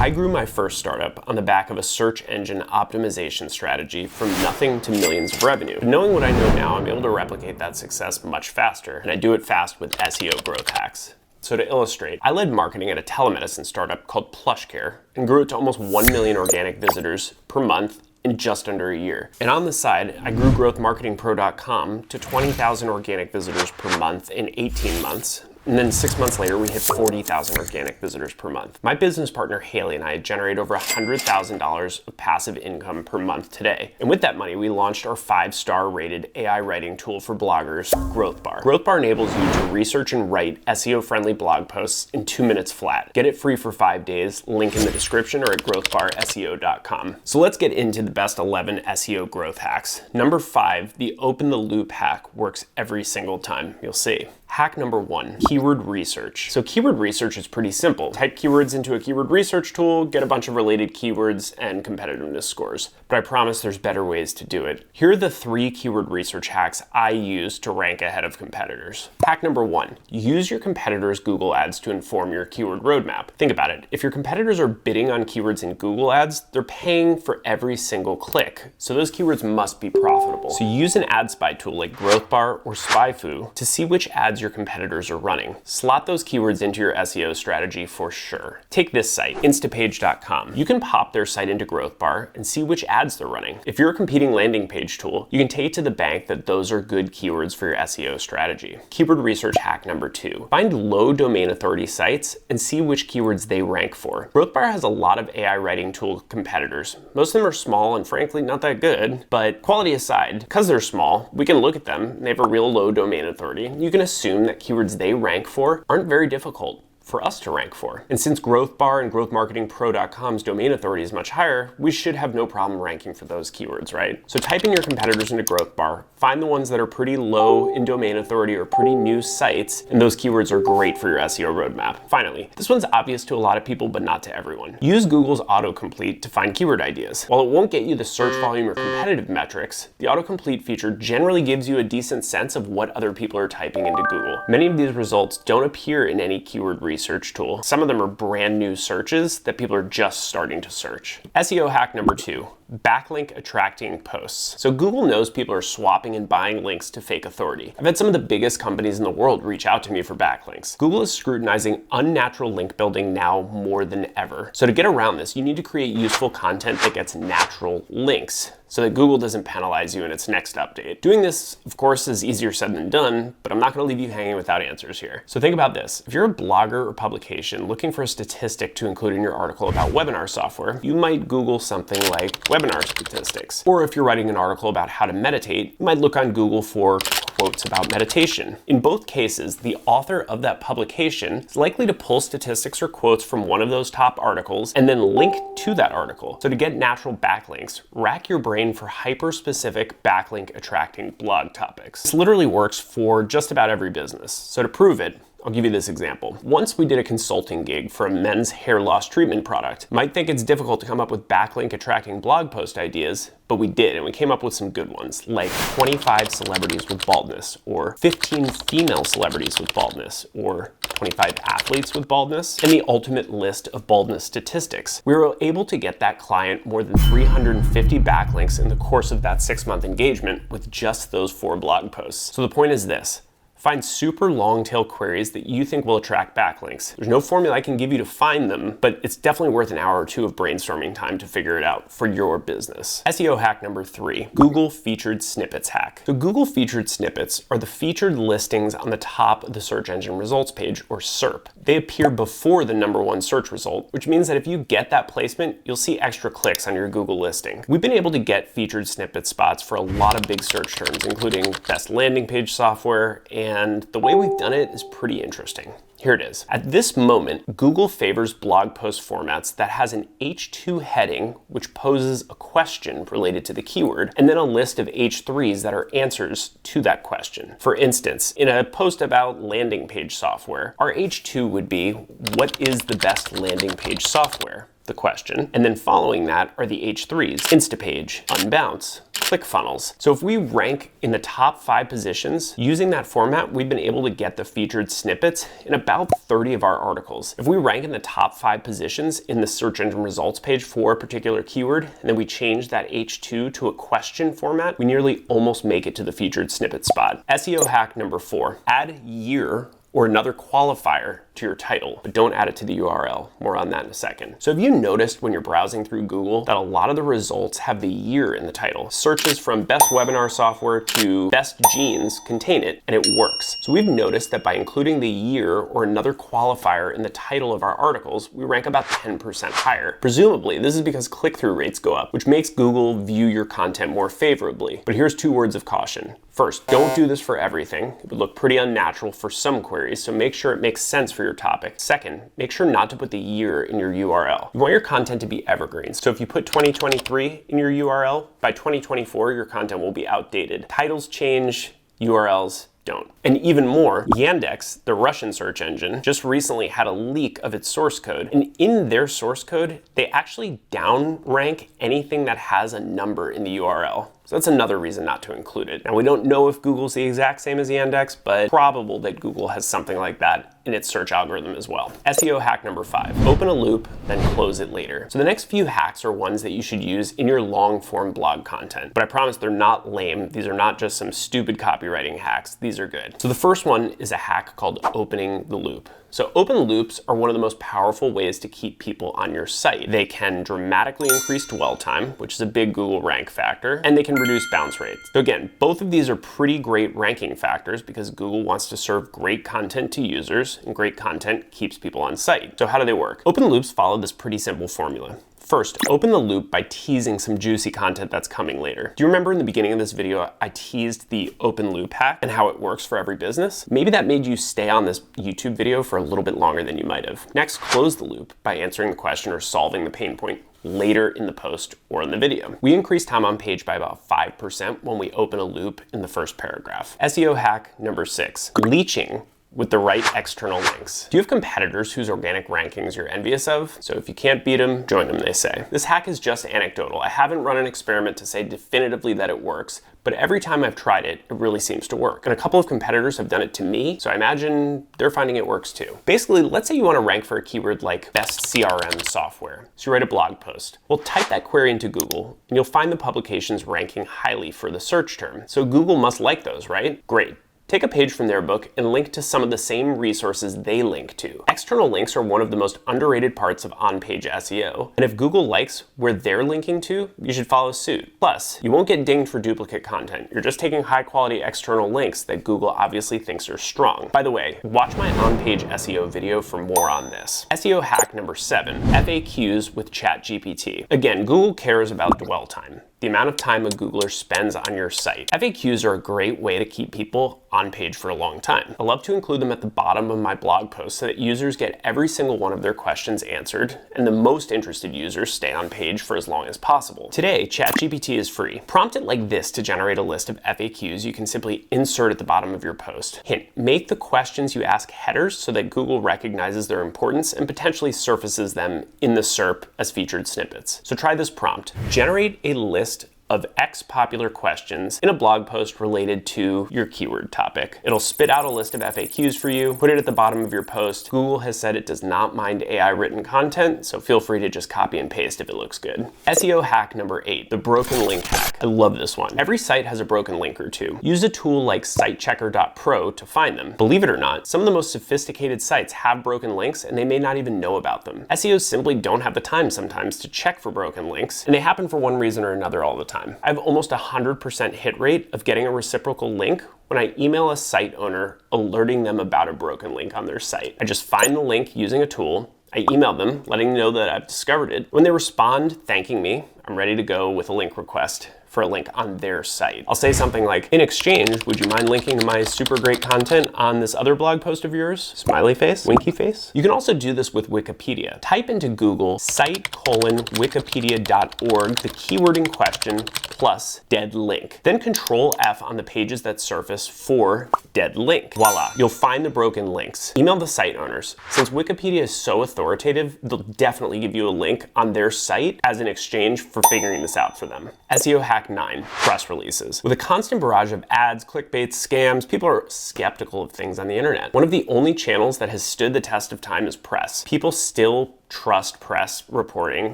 I grew my first startup on the back of a search engine optimization strategy from nothing to millions of revenue. But knowing what I know now, I'm able to replicate that success much faster, and I do it fast with SEO growth hacks. So to illustrate, I led marketing at a telemedicine startup called PlushCare and grew it to almost 1 million organic visitors per month in just under a year. And on the side, I grew Marketing Pro to 20,000 organic visitors per month in 18 months. And then 6 months later, we hit 40,000 organic visitors per month. My business partner, Haley, and I generate over $100,000 of passive income per month today. And with that money, we launched our 5-star rated AI writing tool for bloggers, GrowthBar. GrowthBar enables you to research and write SEO-friendly blog posts in 2 minutes flat. Get it free for 5 days, link in the description or at growthbarseo.com. So let's get into the best 11 SEO growth hacks. Number 5, the open the loop hack works every single time. You'll see. Hack number 1, keyword research. So keyword research is pretty simple. Type keywords into a keyword research tool, get a bunch of related keywords and competitiveness scores. But I promise there's better ways to do it. Here are the 3 keyword research hacks I use to rank ahead of competitors. Hack number 1, use your competitors' Google ads to inform your keyword roadmap. Think about it. If your competitors are bidding on keywords in Google ads, they're paying for every single click. So those keywords must be profitable. So use an ad spy tool like GrowthBar or SpyFu to see which ads your competitors are running. Slot those keywords into your SEO strategy for sure. Take this site, instapage.com. You can pop their site into GrowthBar and see which ads they're running. If you're a competing landing page tool, you can take it to the bank that those are good keywords for your SEO strategy. Keyword research hack number 2. Find low domain authority sites and see which keywords they rank for. GrowthBar has a lot of AI writing tool competitors. Most of them are small and frankly not that good, but quality aside, because they're small, we can look at them and they have a real low domain authority. You can assume that keywords they rank for aren't very difficult for us to rank for. And since GrowthBar and Marketing Pro.com's domain authority is much higher, we should have no problem ranking for those keywords, right? So type in your competitors into GrowthBar, find the ones that are pretty low in domain authority or pretty new sites, and those keywords are great for your SEO roadmap. Finally, this one's obvious to a lot of people, but not to everyone. Use Google's autocomplete to find keyword ideas. While it won't get you the search volume or competitive metrics, the autocomplete feature generally gives you a decent sense of what other people are typing into Google. Many of these results don't appear in any keyword research tool. Some of them are brand new searches that people are just starting to search. SEO hack number 2, backlink-attracting posts. So Google knows people are swapping and buying links to fake authority. I've had some of the biggest companies in the world reach out to me for backlinks. Google is scrutinizing unnatural link building now more than ever. So to get around this, you need to create useful content that gets natural links so that Google doesn't penalize you in its next update. Doing this, of course, is easier said than done, but I'm not gonna leave you hanging without answers here. So think about this. If you're a blogger or publication looking for a statistic to include in your article about webinar software, you might Google something like webinar statistics. Or if you're writing an article about how to meditate, you might look on Google for quotes about meditation. In both cases, the author of that publication is likely to pull statistics or quotes from one of those top articles and then link to that article. So to get natural backlinks, rack your brain for hyper-specific backlink-attracting blog topics. This literally works for just about every business. So to prove it, I'll give you this example. Once we did a consulting gig for a men's hair loss treatment product. You might think it's difficult to come up with backlink-attracting blog post ideas, but we did, and we came up with some good ones, like 25 celebrities with baldness, or 15 female celebrities with baldness, or 25 athletes with baldness, and the ultimate list of baldness statistics. We were able to get that client more than 350 backlinks in the course of that 6-month engagement with just those 4 blog posts. So the point is this. Find super long tail queries that you think will attract backlinks. There's no formula I can give you to find them, but it's definitely worth an hour or 2 of brainstorming time to figure it out for your business. SEO hack number 3, Google featured snippets hack. So Google featured snippets are the featured listings on the top of the search engine results page, or SERP. They appear before the #1 search result, which means that if you get that placement, you'll see extra clicks on your Google listing. We've been able to get featured snippet spots for a lot of big search terms, including best landing page software, and the way we've done it is pretty interesting. Here it is. At this moment, Google favors blog post formats that has an H2 heading, which poses a question related to the keyword, and then a list of H3s that are answers to that question. For instance, in a post about landing page software, our H2 would be, what is the best landing page software? the question. And then following that are the H3s, Instapage, Unbounce, ClickFunnels. So if we rank in the top 5 positions, using that format, we've been able to get the featured snippets in about 30 of our articles. If we rank in the top 5 positions in the search engine results page for a particular keyword, and then we change that H2 to a question format, we nearly almost make it to the featured snippet spot. SEO hack number 4, add year or another qualifier to your title, but don't add it to the URL. More on that in a second. So have you noticed when you're browsing through Google that a lot of the results have the year in the title? Searches from best webinar software to best jeans contain it, and it works. So we've noticed that by including the year or another qualifier in the title of our articles, we rank about 10% higher. Presumably, this is because click-through rates go up, which makes Google view your content more favorably. But here's 2 words of caution. First, don't do this for everything. It would look pretty unnatural for some queries, so make sure it makes sense for your topic. Second, make sure not to put the year in your URL. You want your content to be evergreen. So if you put 2023 in your URL, by 2024, your content will be outdated. Titles change, URLs don't. And even more, Yandex, the Russian search engine, just recently had a leak of its source code. And in their source code, they actually downrank anything that has a number in the URL. So that's another reason not to include it. Now, we don't know if Google's the exact same as Yandex, but probable that Google has something like that in its search algorithm as well. SEO hack number 5, open a loop, then close it later. So the next few hacks are ones that you should use in your long form blog content, but I promise they're not lame. These are not just some stupid copywriting hacks. These are good. So the first one is a hack called opening the loop. So open loops are one of the most powerful ways to keep people on your site. They can dramatically increase dwell time, which is a big Google rank factor, and they can reduce bounce rates. So again, both of these are pretty great ranking factors because Google wants to serve great content to users, and great content keeps people on site. So how do they work? Open loops follow this pretty simple formula. First, open the loop by teasing some juicy content that's coming later. Do you remember in the beginning of this video, I teased the open loop hack and how it works for every business? Maybe that made you stay on this YouTube video for a little bit longer than you might have. Next, close the loop by answering the question or solving the pain point later in the post or in the video. We increase time on page by about 5% when we open a loop in the first paragraph. SEO hack number 6, leaching with the right external links. Do you have competitors whose organic rankings you're envious of? So if you can't beat them, join them, they say. This hack is just anecdotal. I haven't run an experiment to say definitively that it works, but every time I've tried it, it really seems to work. And a couple of competitors have done it to me, so I imagine they're finding it works too. Basically, let's say you want to rank for a keyword like best CRM software. So you write a blog post. Well, type that query into Google, and you'll find the publications ranking highly for the search term. So Google must like those, right? Great. Take a page from their book and link to some of the same resources they link to. External links are one of the most underrated parts of on-page SEO, and if Google likes where they're linking to, you should follow suit. Plus, you won't get dinged for duplicate content. You're just taking high-quality external links that Google obviously thinks are strong. By the way, watch my on-page SEO video for more on this. SEO hack number 7, FAQs with ChatGPT. Again, Google cares about dwell time, the amount of time a Googler spends on your site. FAQs are a great way to keep people on page for a long time. I love to include them at the bottom of my blog post so that users get every single one of their questions answered, and the most interested users stay on page for as long as possible. Today, ChatGPT is free. Prompt it like this to generate a list of FAQs you can simply insert at the bottom of your post. Hint, make the questions you ask headers so that Google recognizes their importance and potentially surfaces them in the SERP as featured snippets. So try this prompt. Generate a list of X popular questions in a blog post related to your keyword topic. It'll spit out a list of FAQs for you, put it at the bottom of your post. Google has said it does not mind AI written content, so feel free to just copy and paste if it looks good. SEO hack number 8, the broken link hack. I love this one. Every site has a broken link or two. Use a tool like sitechecker.pro to find them. Believe it or not, some of the most sophisticated sites have broken links and they may not even know about them. SEOs simply don't have the time sometimes to check for broken links, and they happen for one reason or another all the time. I have almost 100% hit rate of getting a reciprocal link when I email a site owner alerting them about a broken link on their site. I just find the link using a tool, I email them letting them know that I've discovered it. When they respond thanking me, I'm ready to go with a link request for a link on their site. I'll say something like, in exchange, would you mind linking to my super great content on this other blog post of yours? Smiley face, winky face. You can also do this with Wikipedia. Type into Google site:wikipedia.org, the keyword in question, plus dead link. Then Control F on the pages that surface for dead link. Voila, you'll find the broken links. Email the site owners. Since Wikipedia is so authoritative, they'll definitely give you a link on their site as an exchange for figuring this out for them. SEO hack 9, press releases. With a constant barrage of ads, clickbaits, scams, people are skeptical of things on the internet. One of the only channels that has stood the test of time is press. People still trust press reporting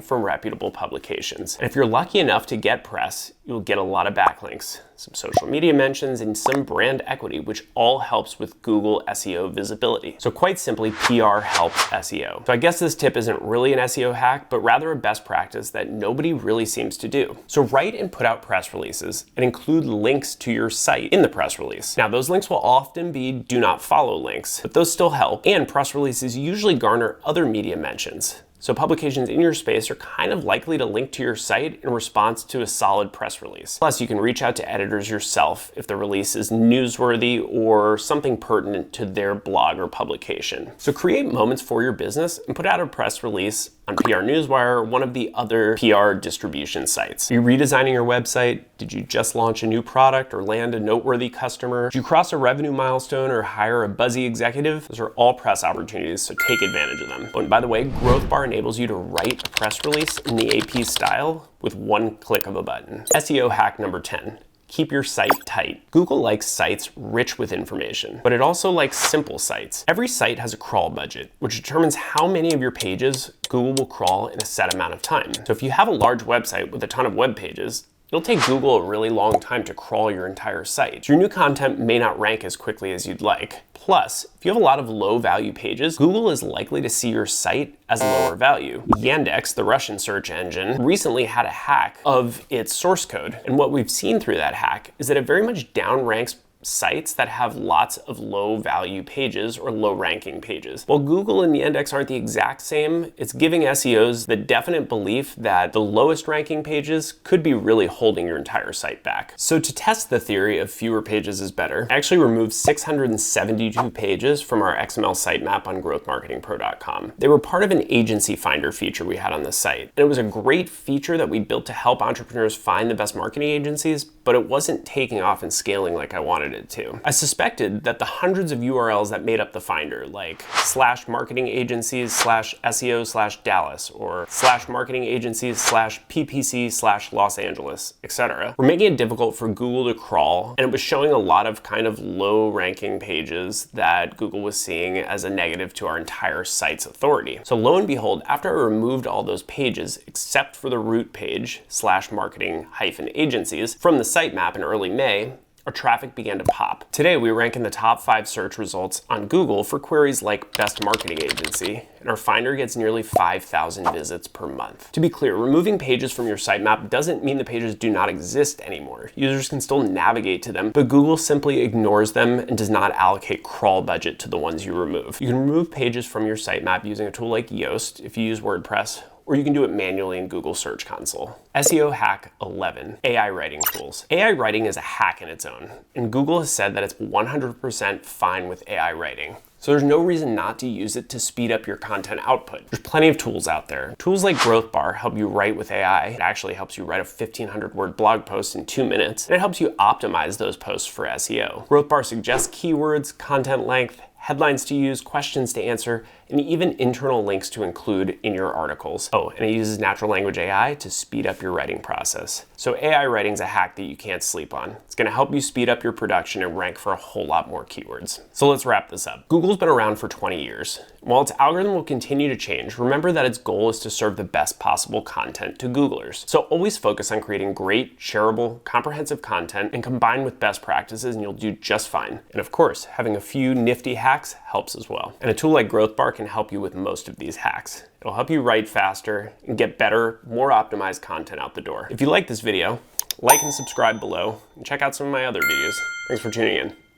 from reputable publications. And if you're lucky enough to get press, you'll get a lot of backlinks, some social media mentions, and some brand equity, which all helps with Google SEO visibility. So quite simply, PR helps SEO. So I guess this tip isn't really an SEO hack, but rather a best practice that nobody really seems to do. So write and put out press releases and include links to your site in the press release. Now, those links will often be do not follow links, but those still help, and press releases usually garner other media mentions. So publications in your space are kind of likely to link to your site in response to a solid press release. Plus, you can reach out to editors yourself if the release is newsworthy or something pertinent to their blog or publication. So create moments for your business and put out a press release on PR Newswire or one of the other PR distribution sites. Are you redesigning your website? Did you just launch a new product or land a noteworthy customer? Did you cross a revenue milestone or hire a buzzy executive? Those are all press opportunities, so take advantage of them. Oh, and by the way, GrowthBar enables you to write a press release in the AP style with one click of a button. SEO hack number 10. Keep your site tight. Google likes sites rich with information, but it also likes simple sites. Every site has a crawl budget, which determines how many of your pages Google will crawl in a set amount of time. So if you have a large website with a ton of web pages, it'll take Google a really long time to crawl your entire site. So your new content may not rank as quickly as you'd like. Plus, if you have a lot of low value pages, Google is likely to see your site as lower value. Yandex, the Russian search engine, recently had a hack of its source code. And what we've seen through that hack is that it very much downranks sites that have lots of low value pages or low ranking pages. While Google and Yandex aren't the exact same, it's giving SEOs the definite belief that the lowest ranking pages could be really holding your entire site back. So to test the theory of fewer pages is better, I actually removed 672 pages from our XML sitemap on growthmarketingpro.com. They were part of an agency finder feature we had on the site. And it was a great feature that we built to help entrepreneurs find the best marketing agencies, but it wasn't taking off and scaling like I wanted it to. I suspected that the hundreds of URLs that made up the finder, like /marketingagencies/SEO/Dallas or /marketingagencies/PPC/Los Angeles, etc., were making it difficult for Google to crawl, and it was showing a lot of kind of low ranking pages that Google was seeing as a negative to our entire site's authority. So lo and behold, after I removed all those pages, except for the root page /marketing-agencies from the sitemap in early May, our traffic began to pop. Today, we rank in the top 5 search results on Google for queries like best marketing agency, and our finder gets nearly 5,000 visits per month. To be clear, removing pages from your sitemap doesn't mean the pages do not exist anymore. Users can still navigate to them, but Google simply ignores them and does not allocate crawl budget to the ones you remove. You can remove pages from your sitemap using a tool like Yoast if you use WordPress, or you can do it manually in Google Search Console. SEO hack 11, AI writing tools. AI writing is a hack in its own, and Google has said that it's 100% fine with AI writing. So there's no reason not to use it to speed up your content output. There's plenty of tools out there. Tools like GrowthBar help you write with AI. It actually helps you write a 1,500 word blog post in 2 minutes, and it helps you optimize those posts for SEO. GrowthBar suggests keywords, content length, headlines to use, questions to answer, and even internal links to include in your articles. Oh, and it uses natural language AI to speed up your writing process. So AI writing is a hack that you can't sleep on. It's gonna help you speed up your production and rank for a whole lot more keywords. So let's wrap this up. Google's been around for 20 years. While its algorithm will continue to change, remember that its goal is to serve the best possible content to Googlers. So always focus on creating great, shareable, comprehensive content and combine with best practices and you'll do just fine. And of course, having a few nifty hacks helps as well. And a tool like GrowthBar can help you with most of these hacks. It'll help you write faster and get better, more optimized content out the door. If you like this video, like and subscribe below and check out some of my other videos. Thanks for tuning in.